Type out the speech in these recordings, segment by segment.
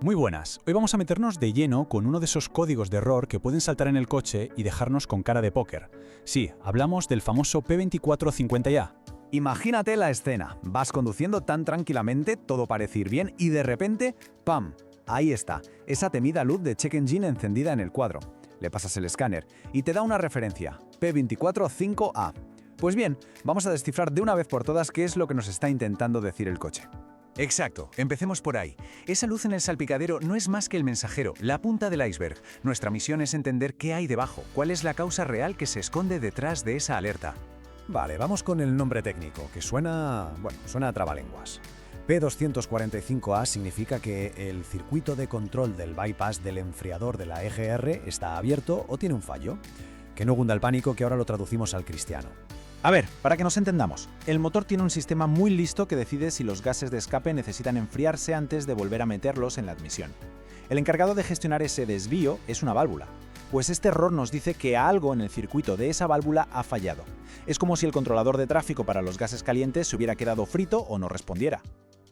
Muy buenas, hoy vamos a meternos de lleno con uno de esos códigos de error que pueden saltar en el coche y dejarnos con cara de póker. Sí, hablamos del famoso P2450A. Imagínate la escena. Vas conduciendo tan tranquilamente, todo parece ir bien y de repente, ¡pam! Ahí está, esa temida luz de Check Engine encendida en el cuadro. Le pasas el escáner y te da una referencia, P245A. Pues bien, vamos a descifrar de una vez por todas qué es lo que nos está intentando decir el coche. Exacto, empecemos por ahí. Esa luz en el salpicadero no es más que el mensajero, la punta del iceberg. Nuestra misión es entender qué hay debajo, cuál es la causa real que se esconde detrás de esa alerta. Vale, vamos con el nombre técnico, que suena a trabalenguas. P245A significa que el circuito de control del bypass del enfriador de la EGR está abierto o tiene un fallo. Que no cunda el pánico, que ahora lo traducimos al cristiano. A ver, para que nos entendamos, el motor tiene un sistema muy listo que decide si los gases de escape necesitan enfriarse antes de volver a meterlos en la admisión. El encargado de gestionar ese desvío es una válvula, pues este error nos dice que algo en el circuito de esa válvula ha fallado. Es como si el controlador de tráfico para los gases calientes se hubiera quedado frito o no respondiera.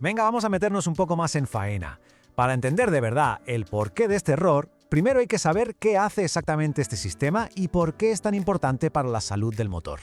Venga, vamos a meternos un poco más en faena. Para entender de verdad el porqué de este error, primero hay que saber qué hace exactamente este sistema y por qué es tan importante para la salud del motor.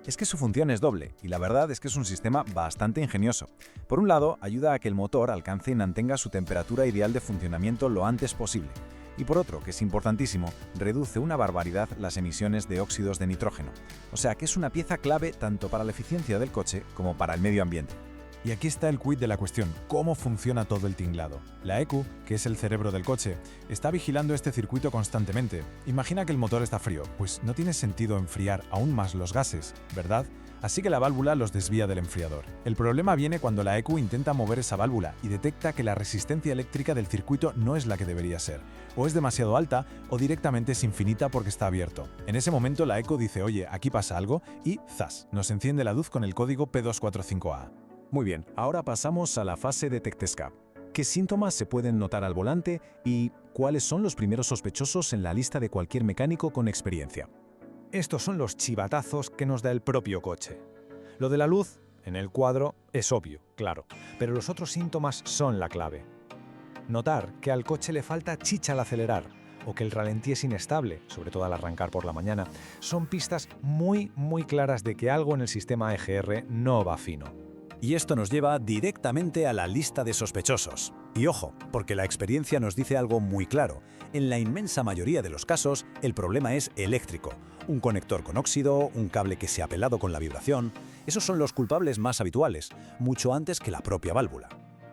Es que su función es doble, y la verdad es que es un sistema bastante ingenioso. Por un lado, ayuda a que el motor alcance y mantenga su temperatura ideal de funcionamiento lo antes posible. Y por otro, que es importantísimo, reduce una barbaridad las emisiones de óxidos de nitrógeno. O sea que es una pieza clave tanto para la eficiencia del coche como para el medio ambiente. Y aquí está el quid de la cuestión, cómo funciona todo el tinglado. La ECU, que es el cerebro del coche, está vigilando este circuito constantemente. Imagina que el motor está frío, pues no tiene sentido enfriar aún más los gases, ¿verdad? Así que la válvula los desvía del enfriador. El problema viene cuando la ECU intenta mover esa válvula y detecta que la resistencia eléctrica del circuito no es la que debería ser. O es demasiado alta o directamente es infinita porque está abierto. En ese momento la ECU dice, oye, aquí pasa algo y ¡zas! Nos enciende la luz con el código P245A. Muy bien, ahora pasamos a la fase de TechTescap. ¿Qué síntomas se pueden notar al volante y cuáles son los primeros sospechosos en la lista de cualquier mecánico con experiencia? Estos son los chivatazos que nos da el propio coche. Lo de la luz en el cuadro es obvio, claro, pero los otros síntomas son la clave. Notar que al coche le falta chicha al acelerar o que el ralentí es inestable, sobre todo al arrancar por la mañana, son pistas muy claras de que algo en el sistema EGR no va fino. Y esto nos lleva directamente a la lista de sospechosos. Y ojo, porque la experiencia nos dice algo muy claro. En la inmensa mayoría de los casos, el problema es eléctrico. Un conector con óxido, un cable que se ha pelado con la vibración. Esos son los culpables más habituales, mucho antes que la propia válvula.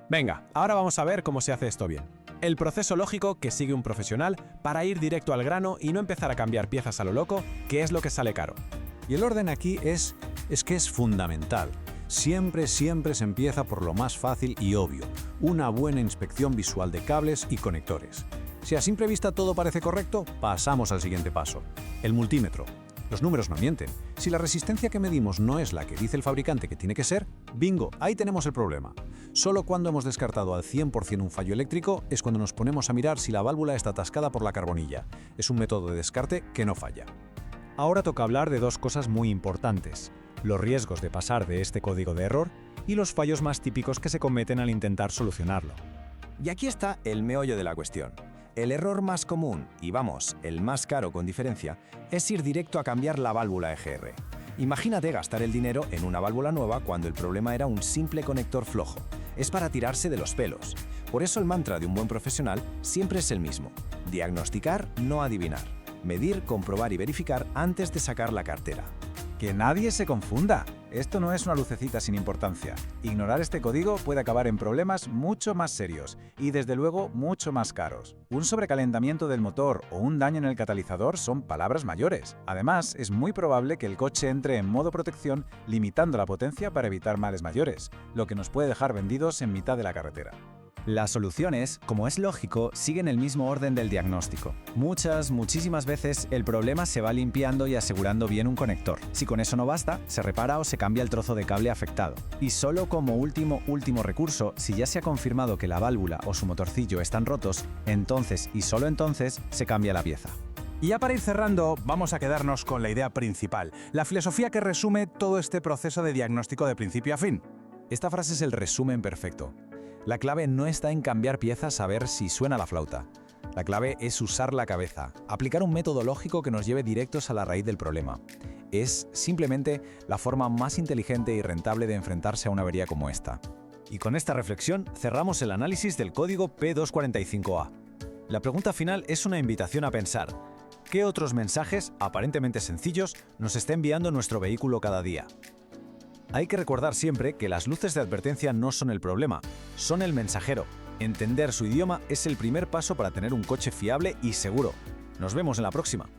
Venga, ahora vamos a ver cómo se hace esto bien. El proceso lógico que sigue un profesional para ir directo al grano y no empezar a cambiar piezas a lo loco, que es lo que sale caro. Y el orden aquí es que es fundamental. Siempre se empieza por lo más fácil y obvio, una buena inspección visual de cables y conectores. Si a simple vista todo parece correcto, pasamos al siguiente paso, el multímetro. Los números no mienten. Si la resistencia que medimos no es la que dice el fabricante que tiene que ser, bingo, ahí tenemos el problema. Solo cuando hemos descartado al 100% un fallo eléctrico es cuando nos ponemos a mirar si la válvula está atascada por la carbonilla. Es un método de descarte que no falla. Ahora toca hablar de dos cosas muy importantes: los riesgos de pasar de este código de error y los fallos más típicos que se cometen al intentar solucionarlo. Y aquí está el meollo de la cuestión. El error más común, y vamos, el más caro con diferencia, es ir directo a cambiar la válvula EGR. Imagínate gastar el dinero en una válvula nueva cuando el problema era un simple conector flojo. Es para tirarse de los pelos. Por eso el mantra de un buen profesional siempre es el mismo: diagnosticar, no adivinar. Medir, comprobar y verificar antes de sacar la cartera. Que nadie se confunda. Esto no es una lucecita sin importancia. Ignorar este código puede acabar en problemas mucho más serios y, desde luego, mucho más caros. Un sobrecalentamiento del motor o un daño en el catalizador son palabras mayores. Además, es muy probable que el coche entre en modo protección, limitando la potencia para evitar males mayores, lo que nos puede dejar vendidos en mitad de la carretera. Las soluciones, como es lógico, siguen el mismo orden del diagnóstico. Muchísimas veces el problema se va limpiando y asegurando bien un conector. Si con eso no basta, se repara o se cambia el trozo de cable afectado. Y solo como último recurso, si ya se ha confirmado que la válvula o su motorcillo están rotos, entonces y solo entonces se cambia la pieza. Y ya para ir cerrando, vamos a quedarnos con la idea principal, la filosofía que resume todo este proceso de diagnóstico de principio a fin. Esta frase es el resumen perfecto. La clave no está en cambiar piezas a ver si suena la flauta. La clave es usar la cabeza, aplicar un método lógico que nos lleve directos a la raíz del problema. Es simplemente la forma más inteligente y rentable de enfrentarse a una avería como esta. Y con esta reflexión cerramos el análisis del código P245A. La pregunta final es una invitación a pensar: ¿qué otros mensajes, aparentemente sencillos, nos está enviando nuestro vehículo cada día? Hay que recordar siempre que las luces de advertencia no son el problema, son el mensajero. Entender su idioma es el primer paso para tener un coche fiable y seguro. Nos vemos en la próxima.